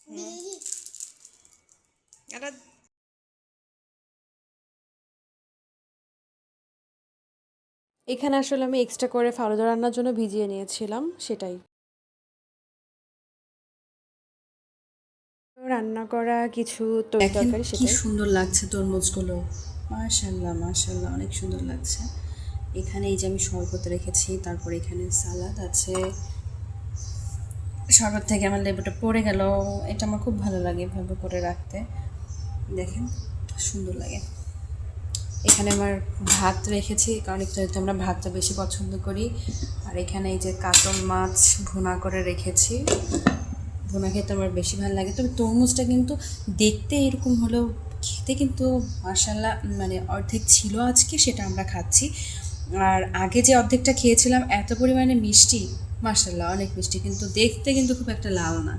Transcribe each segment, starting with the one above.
হুম, এটা এখানে আসলে আমি এক্সট্রা করে ফালুদা রান্নার জন্য ভিজিয়ে নিয়েছিলাম সেটাই। রান্না করা কিছু দেখেন তরকারি কি সেটাই। সুন্দর লাগছে তরমুজগুলো। মাশাল্লাহ মাশাল্লাহ, অনেক সুন্দর লাগছে। এখানে এই যে আমি শরবত রেখেছি, তারপর এখানে সালাদ আছে। শরবত থেকে আমার লেবুটা পড়ে গেল। এটা আমার খুব ভালো লাগে এভাবে করে রাখতে। দেখেন সুন্দর লাগে। এখানে আমার ভাত রেখেছি, কারণ একটু যেহেতু আমরা ভাতটা বেশি পছন্দ করি। আর এখানে এই যে কাতল মাছ ভুনা করে রেখেছি। ভুনা খেতে আমার বেশি ভালো লাগে। তবে তরমুজটা কিন্তু দেখতে এরকম হলেও খেতে কিন্তু মাশাল্লাহ, মানে অর্ধেক ছিল আজকে, সেটা আমরা খাচ্ছি। আর আগে যে অর্ধেকটা খেয়েছিলাম এত পরিমাণে মিষ্টি, মাশাল্লাহ অনেক মিষ্টি, কিন্তু দেখতে কিন্তু খুব একটা লাল না।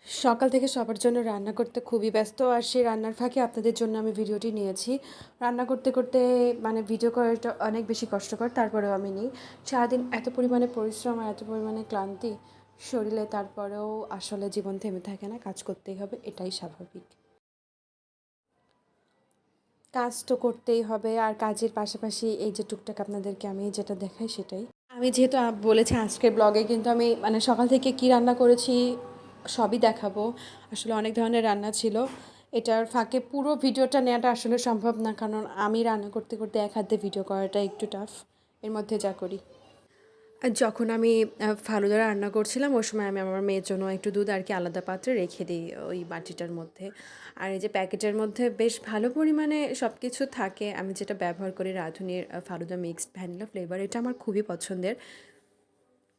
সকাল থেকে সবার জন্য রান্না করতে খুবই ব্যস্ত, আর সেই রান্নার ফাঁকে আপনাদের জন্য আমি ভিডিওটি নিয়েছি। রান্না করতে করতে মানে ভিডিও করাটা অনেক বেশি কষ্টকর, তারপরেও আমি নিই। সারাদিন এত পরিমাণে পরিশ্রম আর এত পরিমাণে ক্লান্তি শরীরে, তারপরেও আসলে জীবন থেমে থাকে না, কাজ করতেই হবে, এটাই স্বাভাবিক। কাজ তো করতেই হবে, আর কাজের পাশাপাশি এই যে টুকটাক আপনাদেরকে আমি যেটা দেখাই সেটাই। আমি যেহেতু বলেছি আজকের ব্লগে কিন্তু আমি মানে সকাল থেকে কি রান্না করেছি সবই দেখাবো। আসলে অনেক ধরনের রান্না ছিল, এটার ফাঁকে পুরো ভিডিওটা নেওয়াটা আসলে সম্ভব না, কারণ আমি রান্না করতে করতে এক হাতে ভিডিও করাটা একটু টাফ, এর মধ্যে যা করি। আর যখন আমি ফালুদা রান্না করছিলাম ওই সময় আমি আমার মেয়ের জন্য একটু দুধ আর কি আলাদা পাত্রে রেখে দিই ওই বাটিটার মধ্যে। আর এই যে প্যাকেটের মধ্যে বেশ ভালো পরিমাণে সব কিছু থাকে, আমি যেটা ব্যবহার করি রাঁধুনির ফালুদা মিক্সড ভ্যানিলা ফ্লেভার, এটা আমার খুবই পছন্দের।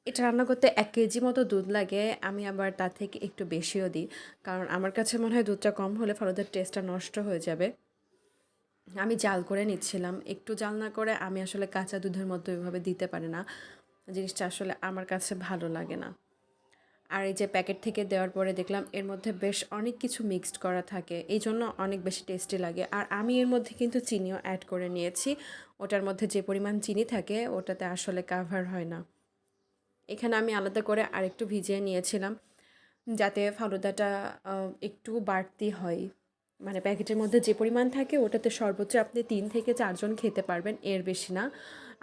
এটা রান্না করতে 1 কেজি মতো দুধ লাগে, আমি আবার তার থেকে একটু বেশিও দিই, কারণ আমার কাছে মনে হয় দুধটা কম হলে ফালুদার টেস্টটা নষ্ট হয়ে যাবে। আমি জাল করে নিচ্ছিলাম, একটু জাল না করে আমি আসলে কাঁচা দুধের মতো এভাবে দিতে পারি না, জিনিসটা আসলে আমার কাছে ভালো লাগে না। আর এই যে প্যাকেট থেকে দেওয়ার পরে দেখলাম এর মধ্যে বেশ অনেক কিছু মিক্সড করা থাকে, এই জন্য অনেক বেশি টেস্টি লাগে। আর আমি এর মধ্যে কিন্তু চিনিও অ্যাড করে নিয়েছি, ওটার মধ্যে যে পরিমাণ চিনি থাকে ওটাতে আসলে কাভার হয় না। এখানে আমি আলাদা করে আরেকটু ভিজিয়ে নিয়েছিলাম, যাতে ফালুদাটা একটু বাড়তি হয়। মানে প্যাকেটের মধ্যে যে পরিমাণ থাকে ওটাতে সর্বোচ্চ আপনি 3 থেকে 4 জন খেতে পারবেন, এর বেশি না।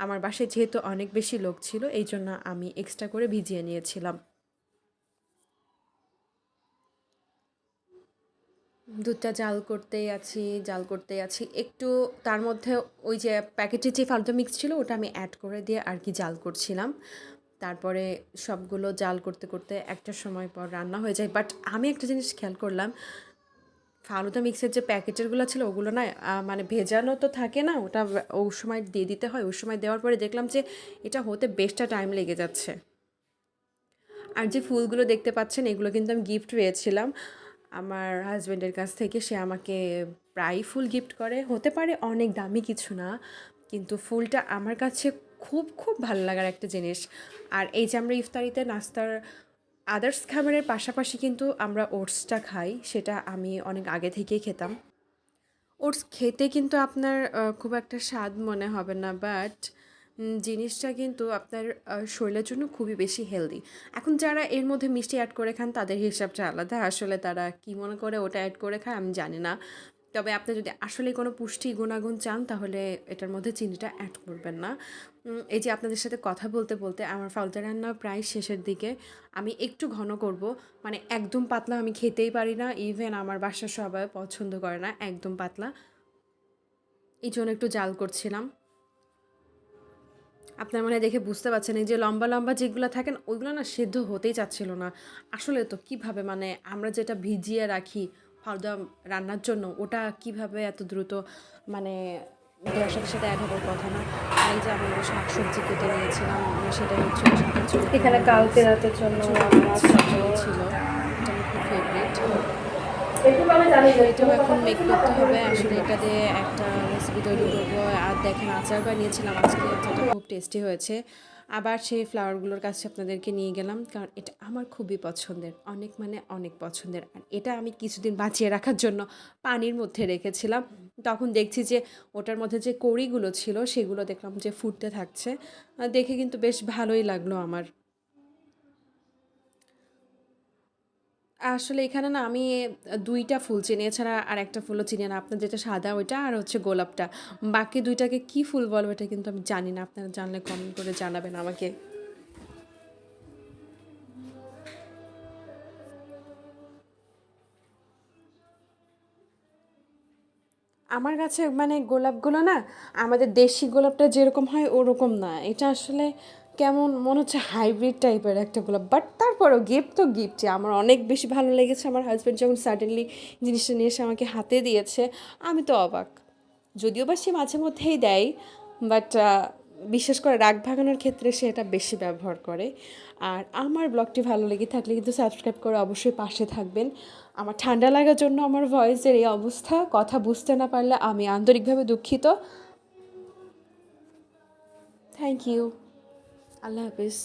আমার বাসায় যেহেতু অনেক বেশি লোক ছিল এই জন্য আমি এক্সট্রা করে ভিজিয়ে নিয়েছিলাম। দুধটা জাল করতেই আছি, জাল করতেই আছি একটু, তার মধ্যে ওই যে প্যাকেটের যে ফালুদা মিক্স ছিল ওটা আমি অ্যাড করে দিয়ে আর কি জাল করছিলাম। তারপরে সবগুলো জাল করতে করতে একটা সময় পর রান্না হয়ে যায়। বাট আমি একটা জিনিস খেয়াল করলাম, ফালুদা মিক্সের যে প্যাকেটেরগুলো ছিল ওগুলো না মানে ভেজানো তো থাকে না, ওটা ওই সময় দিয়ে দিতে হয়, ওই সময় দেওয়ার পরে দেখলাম যে এটা হতে বেশটা টাইম লেগে যাচ্ছে। আর যে ফুলগুলো দেখতে পাচ্ছেন এগুলো কিন্তু আমি গিফট পেয়েছিলাম আমার হাজব্যান্ডের কাছ থেকে, সে আমাকে প্রায় ফুল গিফট করে, হতে পারে অনেক দামি কিছু না, কিন্তু ফুলটা আমার কাছে খুব খুব ভালো লাগার একটা জিনিস। আর এই যে আমরা ইফতারিতে নাস্তার আদার্স খাবারের পাশাপাশি কিন্তু আমরা ওটসটা খাই, সেটা আমি অনেক আগে থেকেই খেতাম। ওটস খেতে কিন্তু আপনার খুব একটা স্বাদ মনে হবে না, বাট জিনিসটা কিন্তু আপনার শরীরের জন্য খুবই বেশি হেলদি। এখন যারা এর মধ্যে মিষ্টি অ্যাড করে খান তাদের হিসাবটা আলাদা, আসলে তারা কী মনে করে ওটা অ্যাড করে খায় আমি জানি না। তবে আপনি যদি আসলে কোনো পুষ্টি গুণাগুণ চান তাহলে এটার মধ্যে চিনিটা অ্যাড করবেন না। এই যে আপনাদের সাথে কথা বলতে বলতে আমার ফালুদা রান্না প্রায় শেষের দিকে, আমি একটু ঘন করব, মানে একদম পাতলা আমি খেতেই পারি না, ইভেন আমার বাসার সবাই পছন্দ করে না একদম পাতলা, এই জন্য একটু জাল করছিলাম। আপনার মনে হয় দেখে বুঝতে পারছেন এই যে লম্বা লম্বা যেগুলো থাকেন ওইগুলো না সেদ্ধ হতেই চাচ্ছিল না। আসলে তো কিভাবে মানে আমরা যেটা ভিজিয়ে রাখি ফালুদা রান্নার জন্য ওটা কিভাবে এত দ্রুত মানে দেওয়ার সাথে সাথে অ্যাড হবার কথা না। আর এই যে আমি শাকসবজি কেটে নিয়েছিলাম, সেটা হচ্ছে সাথে ছোটো এখানে টমেটো, কালকে রাতের জন্য ছোটো রান্না মাছ ছিল। ছিল, এটা আমার খুব ফেভারিট। একটু আমি জানি যে এটাও কোনো কথা এখন মেক বলছি না, করতে তারপরে হবে, শুরু আসলে এটা করছি। দিয়ে একটা রেসিপি তৈরি করব। আর দেখেন আচার বানিয়েছিলাম, আজকে আচারটা খুব টেস্টি হয়েছে। আবার সেই ফ্লাওয়ারগুলোর কাছে আপনাদেরকে নিয়ে গেলাম, কারণ এটা আমার খুবই পছন্দের, অনেক মানে অনেক পছন্দের। আর এটা আমি কিছুদিন বাঁচিয়ে রাখার জন্য পানির মধ্যে রেখেছিলাম। তখন দেখছি যে ওটার মধ্যে যে কড়িগুলো ছিল সেগুলো দেখলাম যে ফুটতে থাকছে। দেখে কিন্তু বেশ ভালোই লাগলো আমার। আসলে এখানে না আমি ২ টা ফুল চিনি, এছাড়া আরেকটা ফুলও চিনি না। আপনার যেটা সাদা ওইটা আর হচ্ছে গোলাপটা। বাকি ২ টাকে কি ফুল বলে ওটা কিন্তু আমি জানি না। আপনারা জানলে কমেন্ট করে জানাবেন আমাকে। আমার কাছে মানে গোলাপগুলো না আমাদের দেশি গোলাপটা যেরকম হয় ওরকম না। এটা আসলে কেমন মনে হচ্ছে হাইব্রিড টাইপের একটা গোলাপ। বাট তারপরেও গিফট তো গিফটই। আমার অনেক বেশি ভালো লেগেছে। আমার হাসব্যান্ড যখন সাডেনলি জিনিসটা নিয়ে এসে আমাকে হাতে দিয়েছে, আমি তো অবাক। যদিও বা সে মাঝে মধ্যেই দেয়, বাট বিশেষ করে রাগ ভাঙানোর ক্ষেত্রে সে এটা বেশি ব্যবহার করে। আর আমার ব্লগটি ভালো লেগে থাকলে কিন্তু সাবস্ক্রাইব করে অবশ্যই পাশে থাকবেন। আমার ঠান্ডা লাগার জন্য আমার ভয়েসের এই অবস্থা, কথা বুঝতে না পারলে আমি আন্তরিকভাবে দুঃখিত। Thank you. আল্লাহ হাফিজ।